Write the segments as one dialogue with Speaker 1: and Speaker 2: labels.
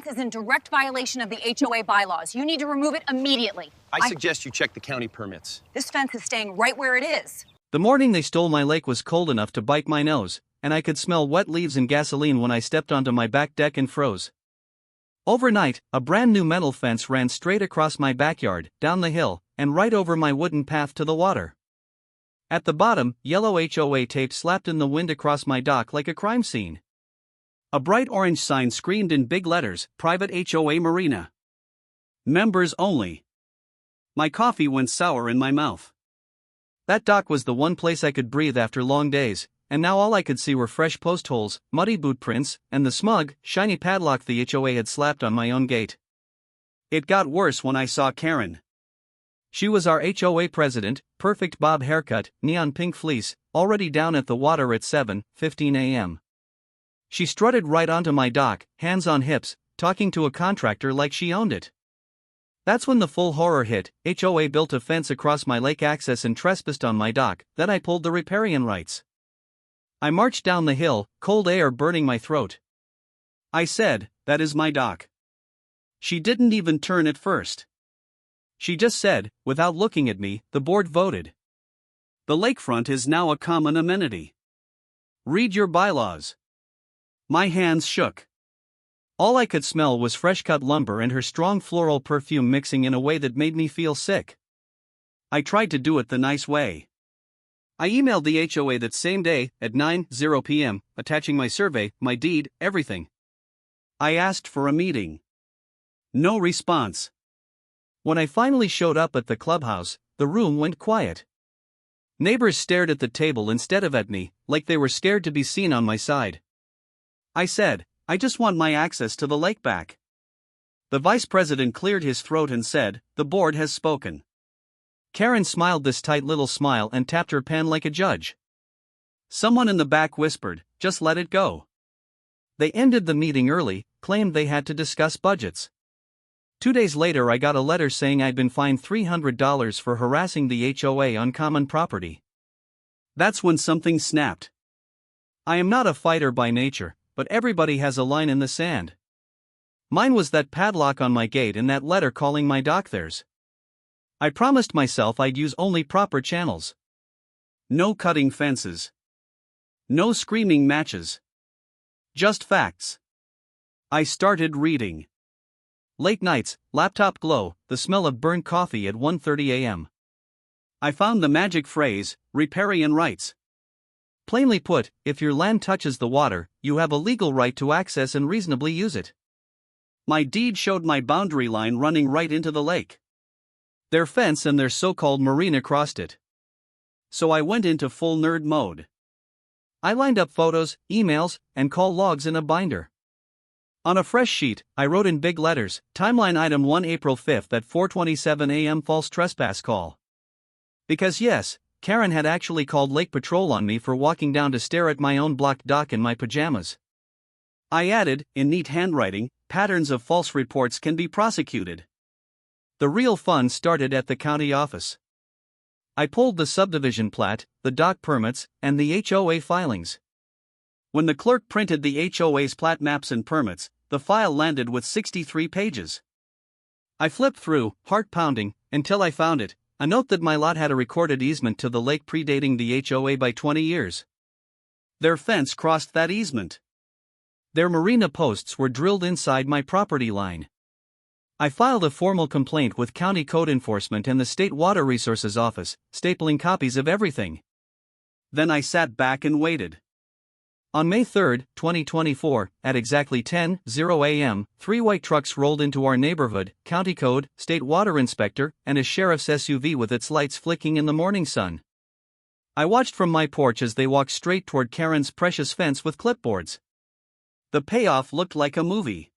Speaker 1: fence is in direct violation of the HOA bylaws. You need to remove it immediately.
Speaker 2: I suggest you check the county permits.
Speaker 1: This fence is staying right where it is.
Speaker 3: The morning they stole my lake was cold enough to bite my nose, and I could smell wet leaves and gasoline when I stepped onto my back deck and froze. Overnight, a brand new metal fence ran straight across my backyard, down the hill, and right over my wooden path to the water. At the bottom, yellow HOA tape slapped in the wind across my dock like a crime scene. A bright orange sign screamed in big letters, "Private HOA Marina. Members only." My coffee went sour in my mouth. That dock was the one place I could breathe after long days, and now all I could see were fresh post holes, muddy boot prints, and the smug, shiny padlock the HOA had slapped on my own gate. It got worse when I saw Karen. She was our HOA president, perfect bob haircut, neon pink fleece, already down at the water at 7:15 a.m. She strutted right onto my dock, hands on hips, talking to a contractor like she owned it. That's when the full horror hit. HOA built a fence across my lake access and trespassed on my dock. Then I pulled the riparian rights. I marched down the hill, cold air burning my throat. I said, "That is my dock." She didn't even turn at first. She just said, without looking at me, "The board voted. The lakefront is now a common amenity. Read your bylaws." My hands shook. All I could smell was fresh-cut lumber and her strong floral perfume mixing in a way that made me feel sick. I tried to do it the nice way. I emailed the HOA that same day, at 9:00 p.m., attaching my survey, my deed, everything. I asked for a meeting. No response. When I finally showed up at the clubhouse, the room went quiet. Neighbors stared at the table instead of at me, like they were scared to be seen on my side. I said, "I just want my access to the lake back." The vice president cleared his throat and said, "The board has spoken." Karen smiled this tight little smile and tapped her pen like a judge. Someone in the back whispered, "Just let it go." They ended the meeting early, claimed they had to discuss budgets. 2 days later I got a letter saying I'd been fined $300 for harassing the HOA on common property. That's when something snapped. I am not a fighter by nature, but everybody has a line in the sand. Mine was that padlock on my gate and that letter calling my dock theirs. I promised myself I'd use only proper channels. No cutting fences. No screaming matches. Just facts. I started reading. Late nights, laptop glow, the smell of burnt coffee at 1:30 a.m. I found the magic phrase, riparian rights. Plainly put, if your land touches the water, you have a legal right to access and reasonably use it. My deed showed my boundary line running right into the lake. Their fence and their so-called marina crossed it. So I went into full nerd mode. I lined up photos, emails, and call logs in a binder. On a fresh sheet, I wrote in big letters, timeline item 1 April 5th at 4:27 a.m. false trespass call. Because yes, Karen had actually called Lake Patrol on me for walking down to stare at my own blocked dock in my pajamas. I added, in neat handwriting, patterns of false reports can be prosecuted. The real fun started at the county office. I pulled the subdivision plat, the dock permits, and the HOA filings. When the clerk printed the HOA's plat maps and permits, the file landed with 63 pages. I flipped through, heart pounding, until I found it, a note that my lot had a recorded easement to the lake predating the HOA by 20 years. Their fence crossed that easement. Their marina posts were drilled inside my property line. I filed a formal complaint with County Code Enforcement and the State Water Resources Office, stapling copies of everything. Then I sat back and waited. On May 3, 2024, at exactly 10:00 a.m., 3 white trucks rolled into our neighborhood, county code, state water inspector, and a sheriff's SUV with its lights flicking in the morning sun. I watched from my porch as they walked straight toward Karen's precious fence with clipboards. The payoff looked like a movie.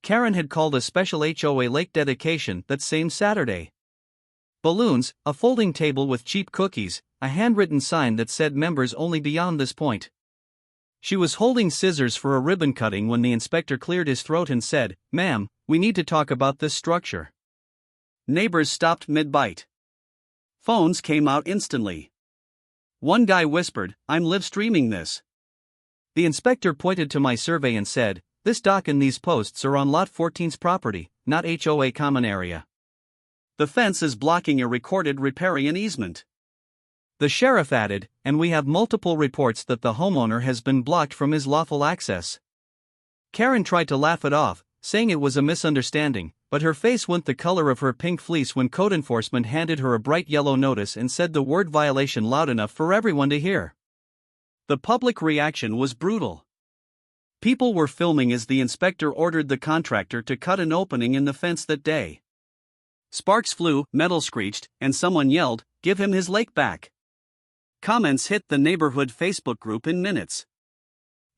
Speaker 3: Karen had called a special HOA lake dedication that same Saturday. Balloons, a folding table with cheap cookies, a handwritten sign that said members only beyond this point. She was holding scissors for a ribbon cutting when the inspector cleared his throat and said, "Ma'am, we need to talk about this structure." Neighbors stopped mid-bite. Phones came out instantly. One guy whispered, "I'm live streaming this." The inspector pointed to my survey and said, This dock and these posts are on Lot 14's property, not HOA common area. The fence is blocking a recorded riparian easement. The sheriff added, and we have multiple reports that the homeowner has been blocked from his lawful access. Karen tried to laugh it off, saying it was a misunderstanding, but her face went the color of her pink fleece when code enforcement handed her a bright yellow notice and said the word violation loud enough for everyone to hear. The public reaction was brutal. People were filming as the inspector ordered the contractor to cut an opening in the fence that day. Sparks flew, metal screeched, and someone yelled, "Give him his lake back." Comments hit the neighborhood Facebook group in minutes.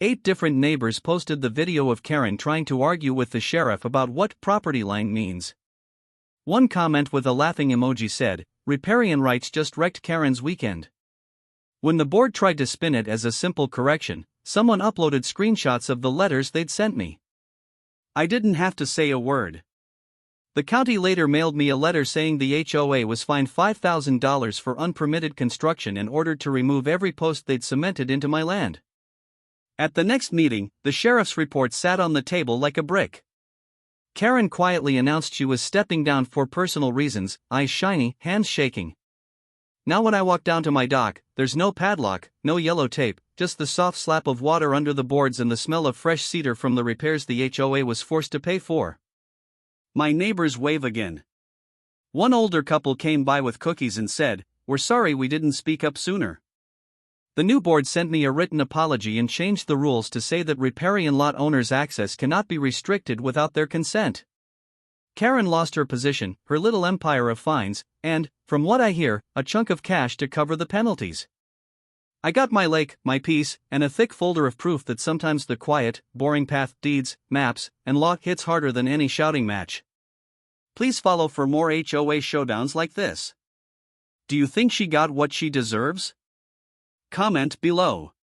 Speaker 3: 8 different neighbors posted the video of Karen trying to argue with the sheriff about what property line means. One comment with a laughing emoji said, "Riparian rights just wrecked Karen's weekend." When the board tried to spin it as a simple correction, someone uploaded screenshots of the letters they'd sent me. I didn't have to say a word. The county later mailed me a letter saying the HOA was fined $5,000 for unpermitted construction and ordered to remove every post they'd cemented into my land. At the next meeting, the sheriff's report sat on the table like a brick. Karen quietly announced she was stepping down for personal reasons, eyes shiny, hands shaking. Now when I walk down to my dock, there's no padlock, no yellow tape, just the soft slap of water under the boards and the smell of fresh cedar from the repairs the HOA was forced to pay for. My neighbors wave again. One older couple came by with cookies and said, "We're sorry we didn't speak up sooner." The new board sent me a written apology and changed the rules to say that riparian lot owners' access cannot be restricted without their consent. Karen lost her position, her little empire of fines, and, from what I hear, a chunk of cash to cover the penalties. I got my lake, my peace, and a thick folder of proof that sometimes the quiet, boring path, deeds, maps, and law hits harder than any shouting match. Please follow for more HOA showdowns like this. Do you think she got what she deserves? Comment below.